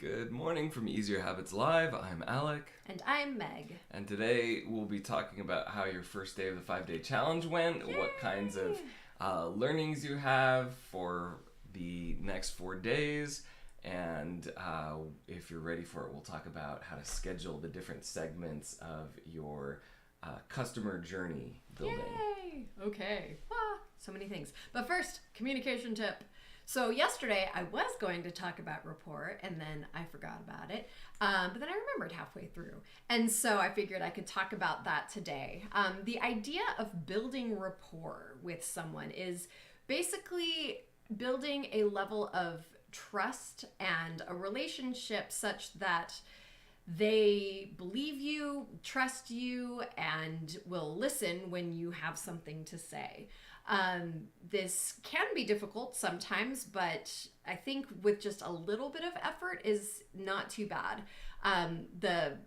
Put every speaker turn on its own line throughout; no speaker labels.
Good morning from Easier Habits Live. I'm Alec.
And I'm Meg.
And today we'll be talking about how your first day of the 5-day challenge went,
Yay!
what kinds of learnings you have for the next 4 days, and if you're ready for it, we'll talk about how to schedule the different segments of your customer journey building.
Yay! Okay. So many things. But first, communication tip. So yesterday I was going to talk about rapport and then I forgot about it. But then I remembered halfway through. And so I figured I could talk about that today. The idea of building rapport with someone is basically building a level of trust and a relationship such that they believe you, trust you, and will listen when you have something to say. This can be difficult sometimes, but I think with just a little bit of effort is not too bad. The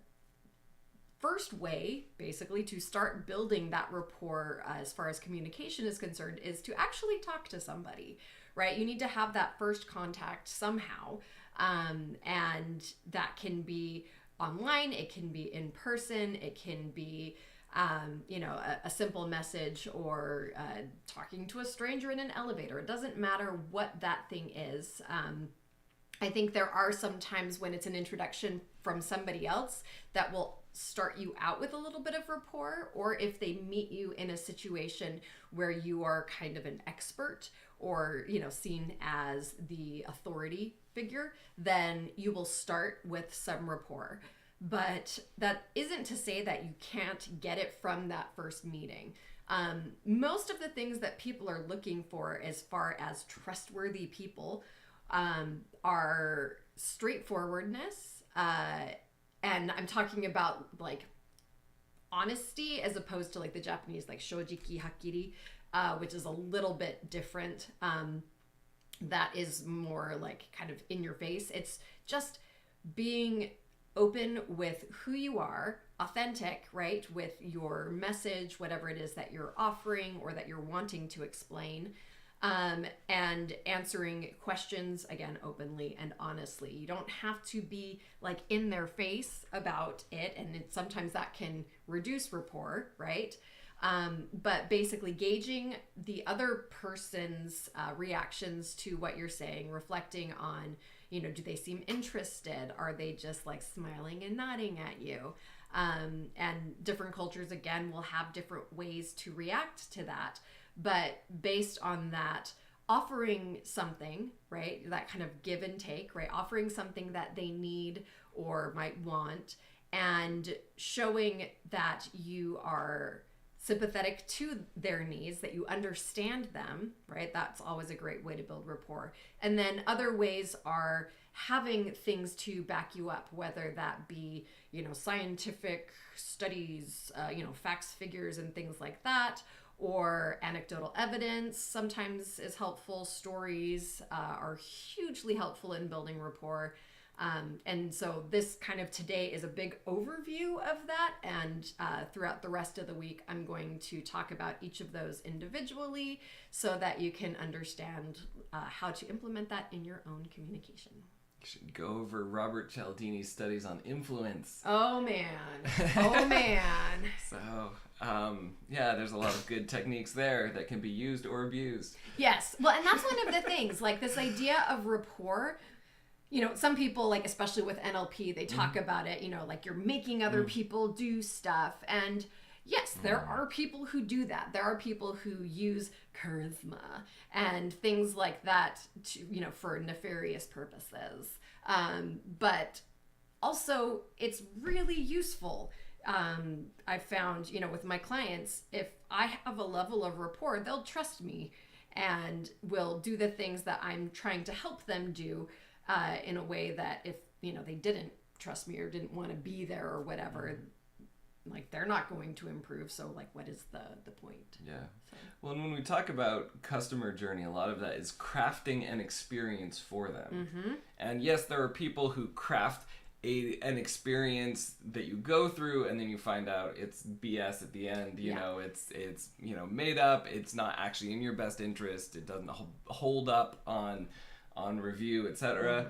first way, basically, to start building that rapport as far as communication is concerned is to actually talk to somebody, right? You need to have that first contact somehow, and that can be online, it can be in person, it can be a simple message or talking to a stranger in an elevator. It doesn't matter what that thing is. I think there are some times when it's an introduction from somebody else that will start you out with a little bit of rapport, or if they meet you in a situation where you are kind of an expert or, seen as the authority figure, then you will start with some rapport. But that isn't to say that you can't get it from that first meeting. Most of the things that people are looking for as far as trustworthy people are straightforwardness. And I'm talking about like honesty as opposed to like the Japanese like shojiki hakiri, which is a little bit different. That is more like kind of in your face. It's just being open with who you are, authentic, right? With your message, whatever it is that you're offering or that you're wanting to explain, and answering questions, again, openly and honestly. You don't have to be like in their face about it, and sometimes that can reduce rapport, right? But basically gauging the other person's reactions to what you're saying, reflecting on, do they seem interested? Are they just like smiling and nodding at you? And different cultures, again, will have different ways to react to that. But based on that, offering something, right? That kind of give and take, right? Offering something that they need or might want, and showing that you are sympathetic to their needs, that you understand them, right? That's always a great way to build rapport. And then other ways are having things to back you up, whether that be, scientific studies, facts, figures, and things like that, or anecdotal evidence sometimes is helpful. Stories are hugely helpful in building rapport. And so this kind of today is a big overview of that. And throughout the rest of the week, I'm going to talk about each of those individually so that you can understand how to implement that in your own communication.
You should go over Robert Cialdini's studies on influence.
Oh, man. Oh, man.
So, there's a lot of good techniques there that can be used or abused.
Yes. Well, and that's one of the things, like this idea of rapport. Some people, like, especially with NLP, they talk about it, like you're making other people do stuff. And yes, there are people who do that. There are people who use charisma and things like that to, for nefarious purposes. But also it's really useful. I found, with my clients, if I have a level of rapport, they'll trust me and will do the things that I'm trying to help them do. In a way that if, they didn't trust me or didn't want to be there or whatever, like they're not going to improve. So like, what is the point?
Yeah.
So.
Well, and when we talk about customer journey, a lot of that is crafting an experience for them. Mm-hmm. And yes, there are people who craft an experience that you go through and then you find out it's BS at the end. It's made up. It's not actually in your best interest. It doesn't hold up on on review, etc.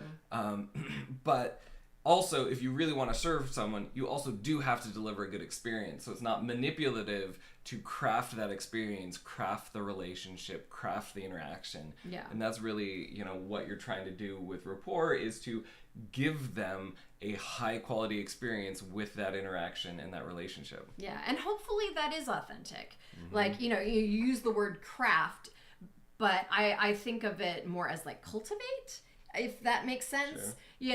But also, if you really want to serve someone, you also do have to deliver a good experience. So it's not manipulative to craft that experience, craft the relationship, craft the interaction.
Yeah.
And that's really, what you're trying to do with rapport is to give them a high quality experience with that interaction and that relationship.
Yeah. And hopefully that is authentic. Like, you use the word craft, but I think of it more as like cultivate, if that makes sense. Sure.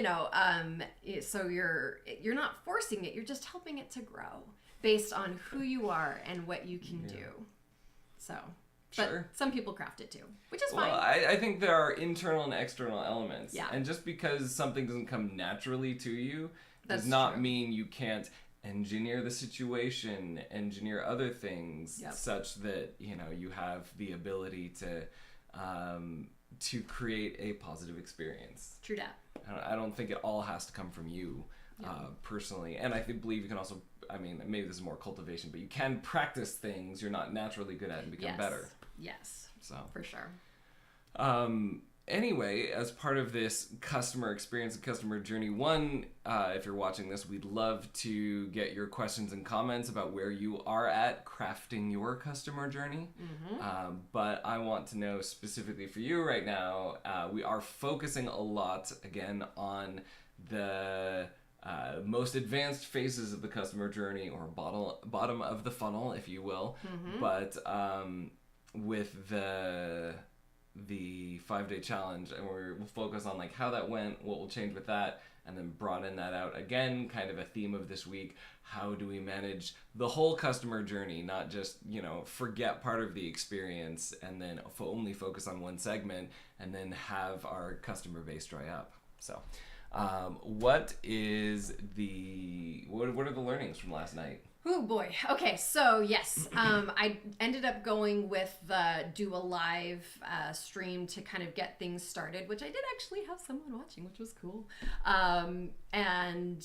So you're not forcing it, you're just helping it to grow based on who you are and what you can do. So, but
sure.
Some people craft it too, which is
well,
fine.
I think there are internal and external elements.
Yeah.
And just because something doesn't come naturally to you
That's
does not
true.
mean you can't engineer the situation, engineer other things such that, you have the ability to create a positive experience.
True that.
I don't think it all has to come from you personally. And I believe you can also, maybe this is more cultivation, but you can practice things you're not naturally good at and become better.
Yes.
So
for sure.
Anyway, as part of this customer experience and customer journey, if you're watching this, we'd love to get your questions and comments about where you are at crafting your customer journey. But I want to know specifically for you right now, we are focusing a lot, again, on the most advanced phases of the customer journey, or bottom of the funnel, if you will. But with the 5-day challenge, and we'll focus on like how that went, what will change with that, and then broaden that out again, kind of a theme of this week. How do we manage the whole customer journey, not just forget part of the experience and then only focus on one segment and then have our customer base dry up. So what are the learnings from last night?
Oh boy. Okay, so yes, I ended up going with the do a live stream to kind of get things started, which I did actually have someone watching, which was cool. And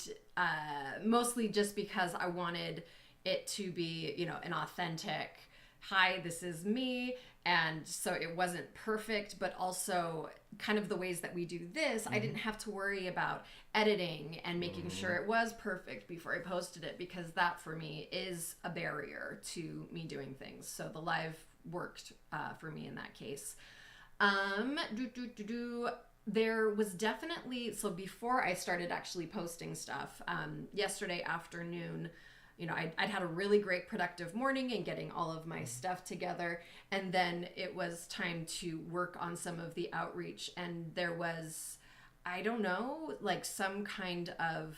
mostly just because I wanted it to be, an authentic, hi, this is me. And so it wasn't perfect, but also kind of the ways that we do this, I didn't have to worry about editing and making sure it was perfect before I posted it, because that for me is a barrier to me doing things. So the live worked for me in that case. There was definitely, so before I started actually posting stuff, yesterday afternoon, I'd had a really great productive morning and getting all of my stuff together. And then it was time to work on some of the outreach. And there was, I don't know, like some kind of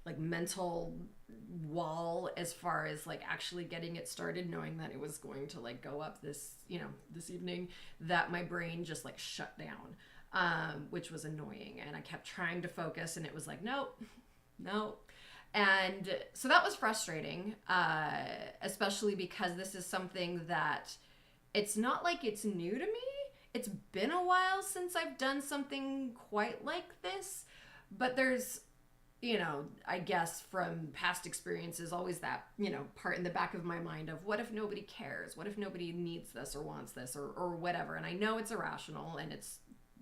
like mental wall as far as like actually getting it started, knowing that it was going to like go up this evening, that my brain just like shut down, which was annoying. And I kept trying to focus and it was like, nope. And so that was frustrating, especially because this is something that it's not like it's new to me. It's been a while since I've done something quite like this, but there's, I guess from past experiences, always that, part in the back of my mind of what if nobody cares? What if nobody needs this or wants this or whatever? And I know it's irrational and it's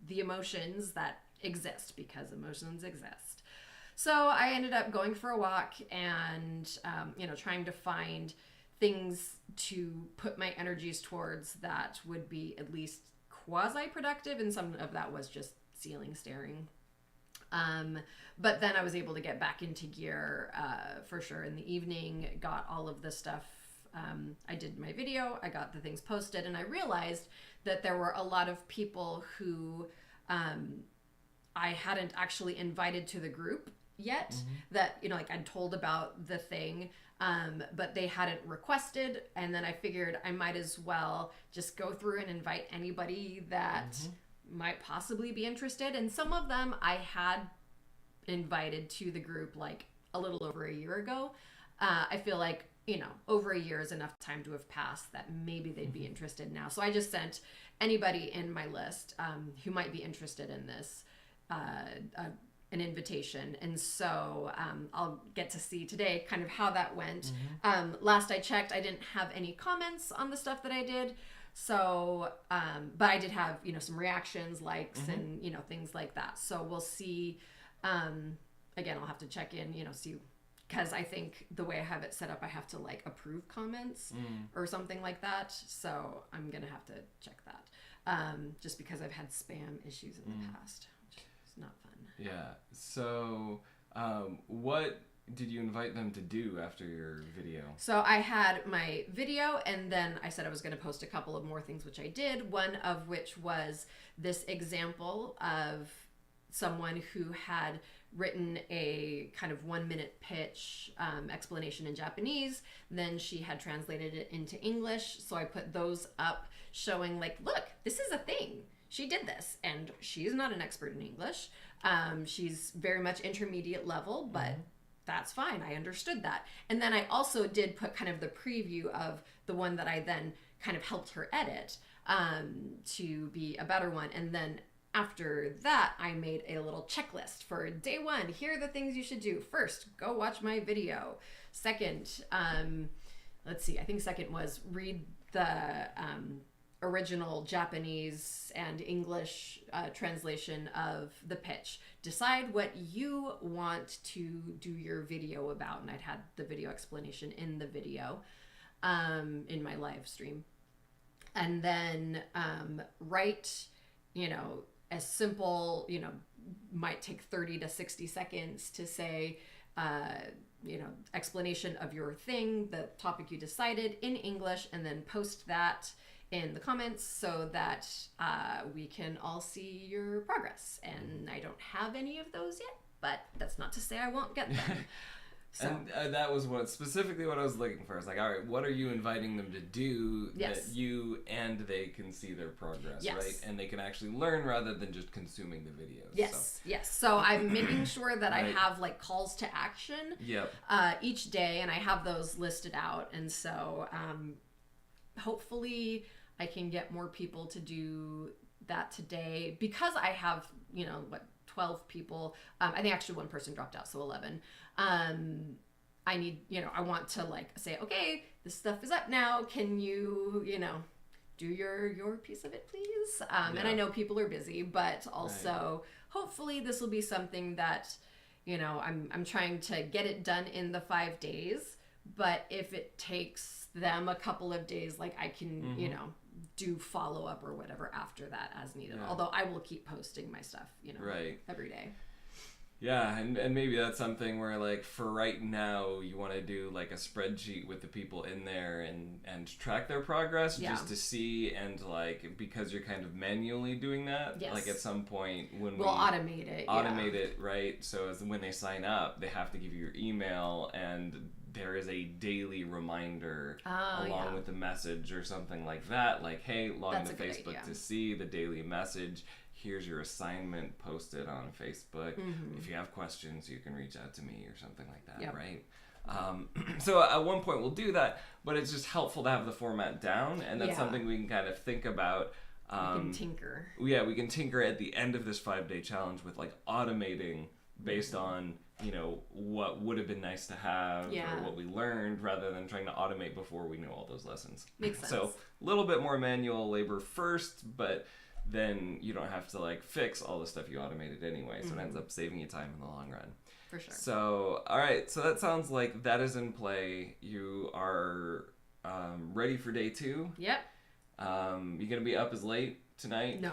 the emotions that exist because emotions exist. So I ended up going for a walk and, trying to find things to put my energies towards that would be at least quasi-productive, and some of that was just ceiling staring. But then I was able to get back into gear for sure in the evening, got all of the stuff. I did my video, I got the things posted, and I realized that there were a lot of people who I hadn't actually invited to the group yet, that I'd told about the thing, but they hadn't requested. And then I figured I might as well just go through and invite anybody that might possibly be interested. And some of them I had invited to the group like a little over a year ago. I feel like over a year is enough time to have passed that maybe they'd be interested now. So I just sent anybody in my list who might be interested in this an invitation. And so I'll get to see today kind of how that went. Last I checked, I didn't have any comments on the stuff that I did, So, but I did have, some reactions, likes, and, things like that. So we'll see. Again, I'll have to check in, see, because I think the way I have it set up, I have to like approve comments or something like that. So I'm going to have to check that. Just because I've had spam issues in the past, which is not fun.
Yeah. So, what did you invite them to do after your video?
So I had my video, and then I said I was going to post a couple of more things, which I did. One of which was this example of someone who had written a kind of 1-minute pitch explanation in Japanese. Then she had translated it into English. So I put those up showing like, look, this is a thing. She did this, and she's not an expert in English. She's very much intermediate level, but that's fine. I understood that. And then I also did put kind of the preview of the one that I then kind of helped her edit to be a better one. And then after that, I made a little checklist for day 1. Here are the things you should do. First, go watch my video. Second, let's see, I think second was read the original Japanese and English translation of the pitch. Decide what you want to do your video about. And I'd had the video explanation in the video in my live stream. And then write, as simple, might take 30 to 60 seconds to say, explanation of your thing, the topic you decided in English, and then post that in the comments so that we can all see your progress. And I don't have any of those yet, but that's not to say I won't get them. So.
And that was specifically what I was looking for. I was like, all right, what are you inviting them to do that you and they can see their progress, right? And they can actually learn rather than just consuming the videos.
Yes. So I'm making sure that I have like calls to action each day, and I have those listed out. And so hopefully I can get more people to do that today, because I have, 12 people. I think actually one person dropped out, so 11. I need, I want to like say, okay, this stuff is up now. Can you, do your piece of it, please? And I know people are busy, but also hopefully this will be something that, I'm trying to get it done in the 5 days. But if it takes them a couple of days, like I can, do follow up or whatever after that as needed. Although I will keep posting my stuff, every day.
Yeah, and maybe that's something where, like, for right now, you want to do, like, a spreadsheet with the people in there and track their progress just to see, and, like, because you're kind of manually doing that, like, at some point when
we'll automate it.
Automate it, right? So as when they sign up, they have to give you your email, and there is a daily reminder along with the message or something like that, like, hey, log into Facebook to see the daily message. Here's your assignment posted on Facebook. If you have questions, you can reach out to me or something like that, right? So at one point we'll do that, but it's just helpful to have the format down, and that's something we can kind of think about.
We can tinker.
Yeah, we can tinker at the end of this 5-day challenge with like automating based on, what would have been nice to have or what we learned, rather than trying to automate before we know all those lessons.
Makes sense.
So a little bit more manual labor first, but then you don't have to like fix all the stuff you automated anyway. So it ends up saving you time in the long run.
For sure.
So, all right. So that sounds like that is in play. You are ready for day 2?
Yep.
You going to be up as late tonight?
No.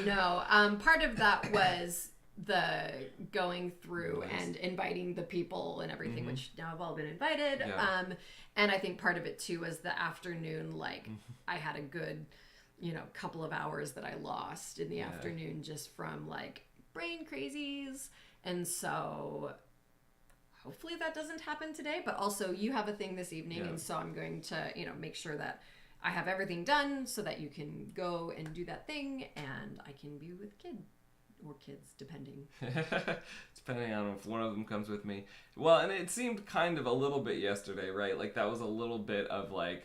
No. Part of that was the going through and inviting the people and everything, which now have all been invited. And I think part of it too was the afternoon, like I had a good couple of hours that I lost in the afternoon just from like brain crazies. And so hopefully that doesn't happen today, but also you have a thing this evening. And so I'm going to, make sure that I have everything done so that you can go and do that thing and I can be with kids, depending.
Depending on if one of them comes with me. Well, and it seemed kind of a little bit yesterday, right? Like that was a little bit of like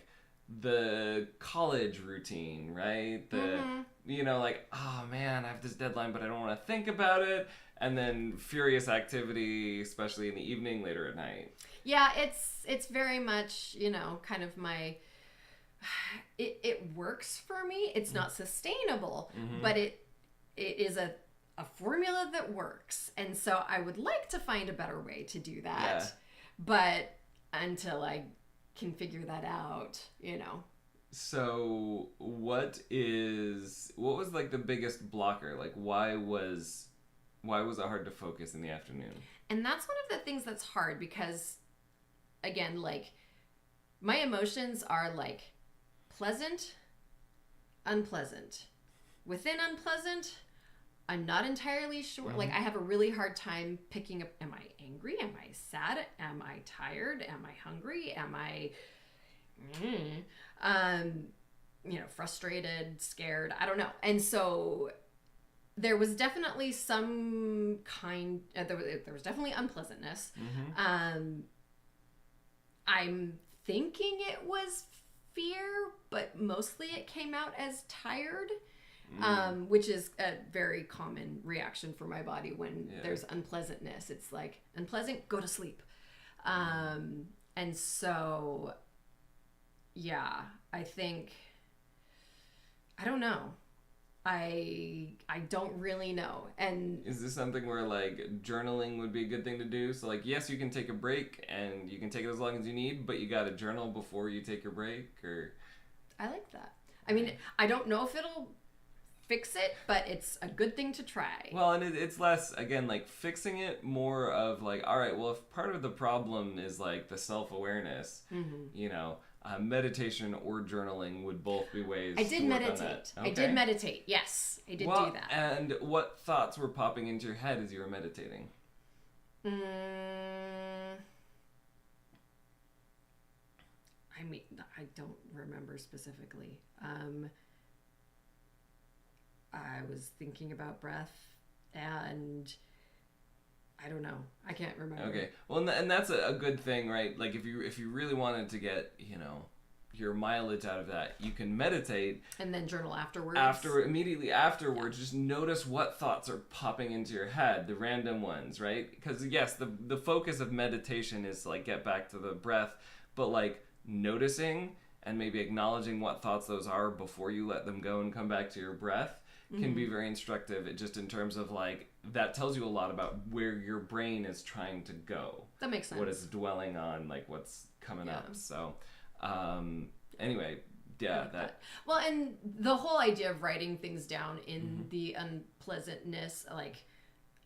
the college routine, right? Like, oh man, I have this deadline, but I don't want to think about it. And then furious activity, especially in the evening, later at night.
Yeah, it's very much, kind of my it works for me. It's not sustainable, but it is a formula that works. And so I would like to find a better way to do that.
Yeah.
But until I can figure that out, you know.
So what was like the biggest blocker? Like why was it hard to focus in the afternoon?
And that's one of the things that's hard because, again, like my emotions are like pleasant, unpleasant. Within unpleasant, I'm not entirely sure. Like I have a really hard time picking up, am I angry? Am I sad? Am I tired? Am I hungry? Am I, frustrated, scared? I don't know. And so there was definitely some kind, there was definitely unpleasantness. I'm thinking it was fear, but mostly it came out as tired, which is a very common reaction for my body when there's unpleasantness. It's like, unpleasant, go to sleep. And so, yeah, I think, I don't know. I don't really know. And
is this something where like journaling would be a good thing to do? So like, yes, you can take a break and you can take it as long as you need, but you got to journal before you take your break, or?
I like that. I mean, I don't know if it'll fix it, but it's a good thing to try.
Well, and it's less, again, like fixing it, more of like, all right, well, if part of the problem is like the self-awareness, meditation or journaling would both be ways
I did
to work
meditate.
on that.
I did meditate. Yes, I did do that.
And what thoughts were popping into your head as you were meditating?
I mean, I don't remember specifically. I was thinking about breath, and I don't know. I can't remember.
Okay. Well, and that's a good thing, right? Like if you really wanted to get, your mileage out of that, you can meditate
and then journal afterwards.
Immediately afterwards, just notice what thoughts are popping into your head, the random ones, right? Because yes, the focus of meditation is to like get back to the breath, but like noticing and maybe acknowledging what thoughts those are before you let them go and come back to your breath can be very instructive. It just in terms of like, that tells you a lot about where your brain is trying to go.
That makes sense.
What it's dwelling on, like what's coming up. So, anyway, that.
Well, and the whole idea of writing things down in the unpleasantness, like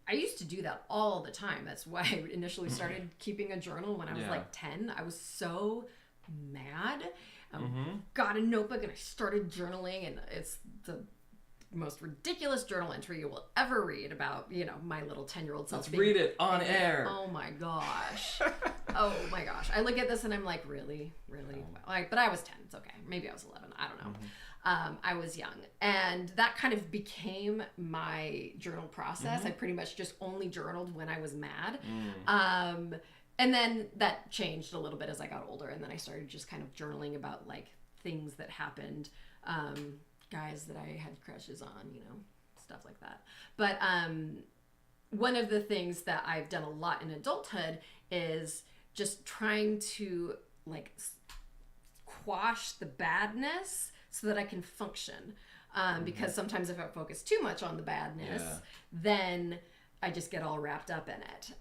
I used to do that all the time. That's why I initially started keeping a journal when I was like 10. I was so mad. Got a notebook and I started journaling, and it's the most ridiculous journal entry you will ever read about, my little 10-year-old self.
Let's read it on air.
Oh my gosh. Oh my gosh. I look at this and I'm like, really? But I was 10. It's okay. Maybe I was 11. I don't know. I was young. And that kind of became my journal process. I pretty much just only journaled when I was mad. And then that changed a little bit as I got older. And then I started just kind of journaling about like things that happened, guys that I had crushes on, stuff like that. But one of the things that I've done a lot in adulthood is just trying to like quash the badness so that I can function. Because sometimes if I focus too much on the badness, then I just get all wrapped up in it.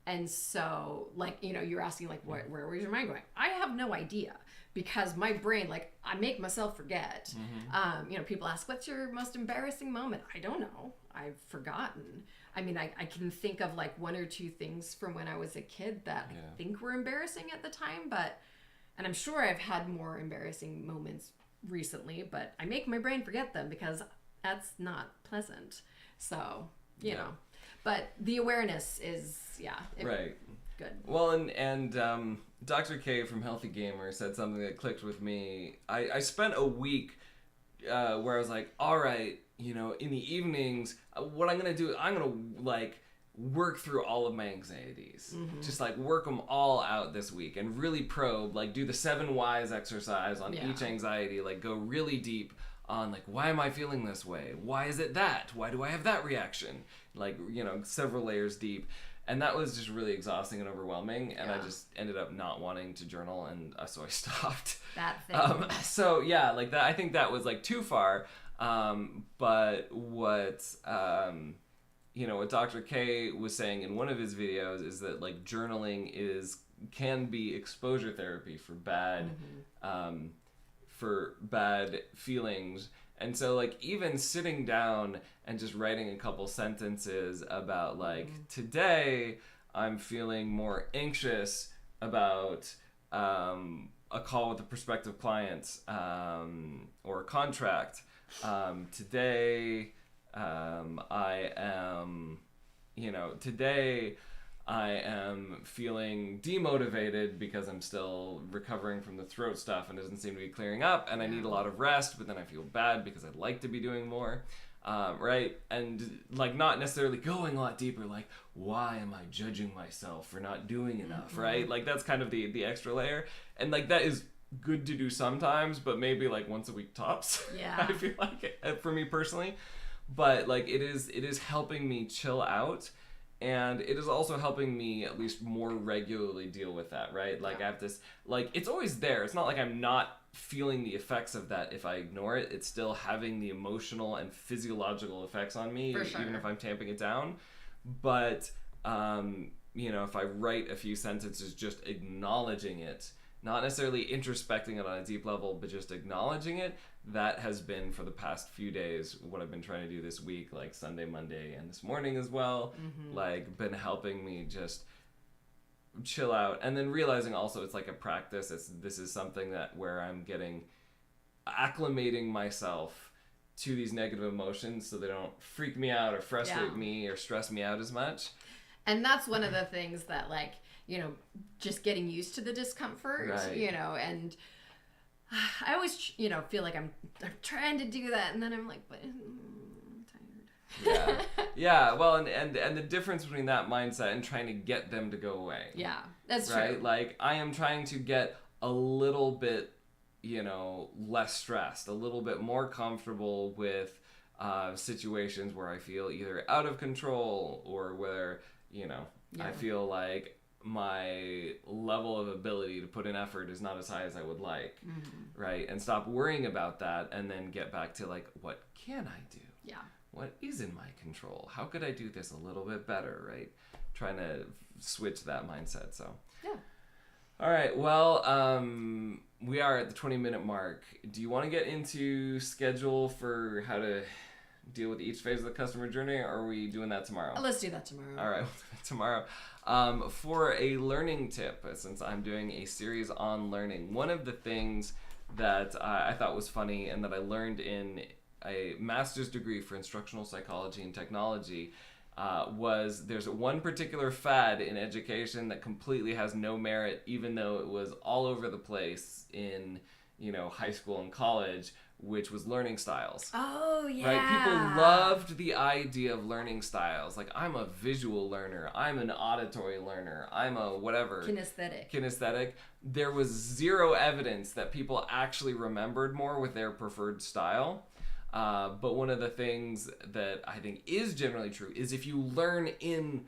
And so, like, you're asking, like, where was your mind going? I have no idea, because my brain, like, I make myself forget. People ask, what's your most embarrassing moment? I don't know. I've forgotten. I mean, I can think of, like, one or two things from when I was a kid that I think were embarrassing at the time, and I'm sure I've had more embarrassing moments recently, but I make my brain forget them because that's not pleasant. So, you know. But the awareness is,
right.
Good.
Well, and Dr. K from Healthy Gamer said something that clicked with me. I spent a week where I was like, all right, in the evenings, what I'm going to do is I'm going to, like, work through all of my anxieties. Just, like, work them all out this week and really probe, like, do the 7 whys exercise on each anxiety, like, go really deep on, like, why am I feeling this way? Why is it that? Why do I have that reaction? Like, several layers deep. And that was just really exhausting and overwhelming, and I
Yeah.
just ended up not wanting to journal, and so I stopped.
That thing.
So yeah, like that, I think that was like too far. But what what Dr. K was saying in one of his videos is that like journaling can be exposure therapy for bad feelings. And so like even sitting down and just writing a couple sentences about like today I'm feeling more anxious about a call with a prospective client or a contract. Today today I am feeling demotivated because I'm still recovering from the throat stuff and doesn't seem to be clearing up, and I need a lot of rest, but then I feel bad because I'd like to be doing more. Right? And like not necessarily going a lot deeper, like why am I judging myself for not doing enough, right? Like that's kind of the extra layer. And like that is good to do sometimes, but maybe like once a week tops.
Yeah.
I feel like for me personally. But like it is helping me chill out. And it is also helping me at least more regularly deal with that, right? Like I have this, like it's always there. It's not like I'm not feeling the effects of that if I ignore it. It's still having the emotional and physiological effects on me, even if I'm tamping it down. But, if I write a few sentences just acknowledging it, not necessarily introspecting it on a deep level, but just acknowledging it, that has been for the past few days what I've been trying to do this week, like Sunday, Monday, and this morning as well. Like been helping me just chill out, and then realizing also it's like a practice. This is something where I'm getting acclimating myself to these negative emotions so they don't freak me out or frustrate me or stress me out as much.
And that's one of the things that just getting used to the discomfort, and I always, feel like I'm trying to do that, and then I'm like, but I'm tired.
Yeah. Well, and the difference between that mindset and trying to get them to go away.
Yeah, that's true.
Right? Like I am trying to get a little bit, less stressed, a little bit more comfortable with situations where I feel either out of control or where, I feel like my level of ability to put in effort is not as high as I would like, right? And stop worrying about that, and then get back to like, what can I do?
Yeah.
What is in my control? How could I do this a little bit better, right? Trying to switch that mindset, so.
Yeah.
All right, well, we are at the 20-minute mark. Do you want to get into schedule for how to deal with each phase of the customer journey, or are we doing that tomorrow?
Let's do that tomorrow.
All right, we'll do that tomorrow. For a learning tip, since I'm doing a series on learning, one of the things that I thought was funny and that I learned in a master's degree for instructional psychology and technology was there's one particular fad in education that completely has no merit, even though it was all over the place in high school and college, which was learning styles.
Oh, yeah.
Right? People loved the idea of learning styles. Like, I'm a visual learner. I'm an auditory learner. I'm a whatever. Kinesthetic. There was zero evidence that people actually remembered more with their preferred style. But one of the things that I think is generally true is if you learn in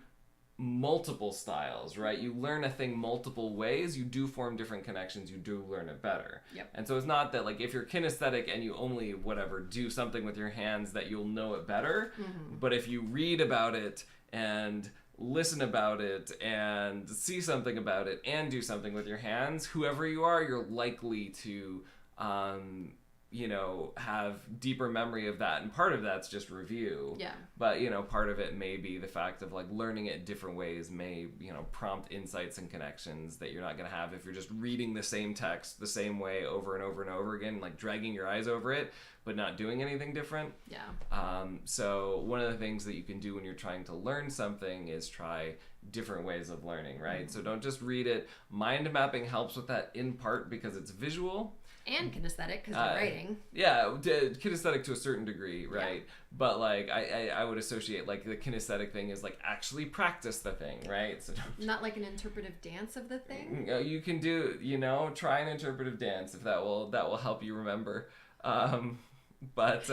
multiple styles, right? You learn a thing multiple ways, you do form different connections, you do learn it better.
Yep.
And so it's not that like if you're kinesthetic and you only do something with your hands that you'll know it better, but if you read about it and listen about it and see something about it and do something with your hands, whoever you are, you're likely to have deeper memory of that, and part of that's just review.
Yeah.
But, part of it may be the fact of like learning it different ways may, prompt insights and connections that you're not going to have if you're just reading the same text the same way over and over and over again, like dragging your eyes over it, but not doing anything different.
Yeah.
So one of the things that you can do when you're trying to learn something is try different ways of learning, right? So don't just read it. Mind mapping helps with that in part because it's visual.
And kinesthetic, because you're writing.
Yeah, kinesthetic to a certain degree, right? Yeah. But like, I would associate like the kinesthetic thing is like actually practice the thing, right? So
not like an interpretive dance of the thing.
You can do, try an interpretive dance if that will help you remember. But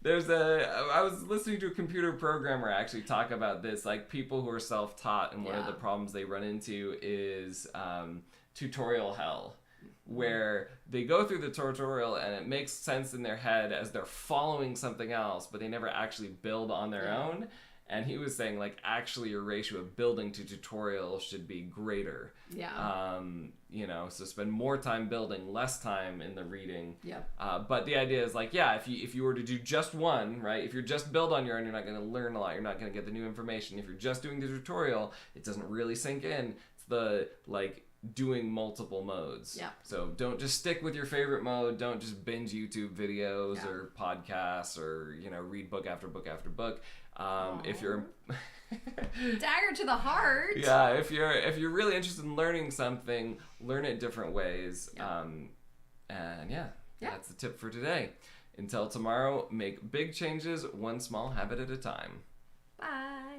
I was listening to a computer programmer actually talk about this, like people who are self-taught, and one of the problems they run into is tutorial hell, where they go through the tutorial and it makes sense in their head as they're following something else, but they never actually build on their own. And he was saying, like, actually your ratio of building to tutorial should be greater.
Yeah.
You know, so spend more time building, less time in the reading.
Yep.
But the idea is, like, yeah, if you were to do just one, right, if you're just build on your own, you're not going to learn a lot. You're not going to get the new information. If you're just doing the tutorial, it doesn't really sink in. It's the, like, doing multiple modes.
Yeah.
So don't just stick with your favorite mode. Don't just binge YouTube videos or podcasts or, you know, read book after book after book. If you're
dagger to the heart.
Yeah, if you're really interested in learning something, learn it different ways. And that's the tip for today. Until tomorrow, make big changes one small habit at a time.
Bye.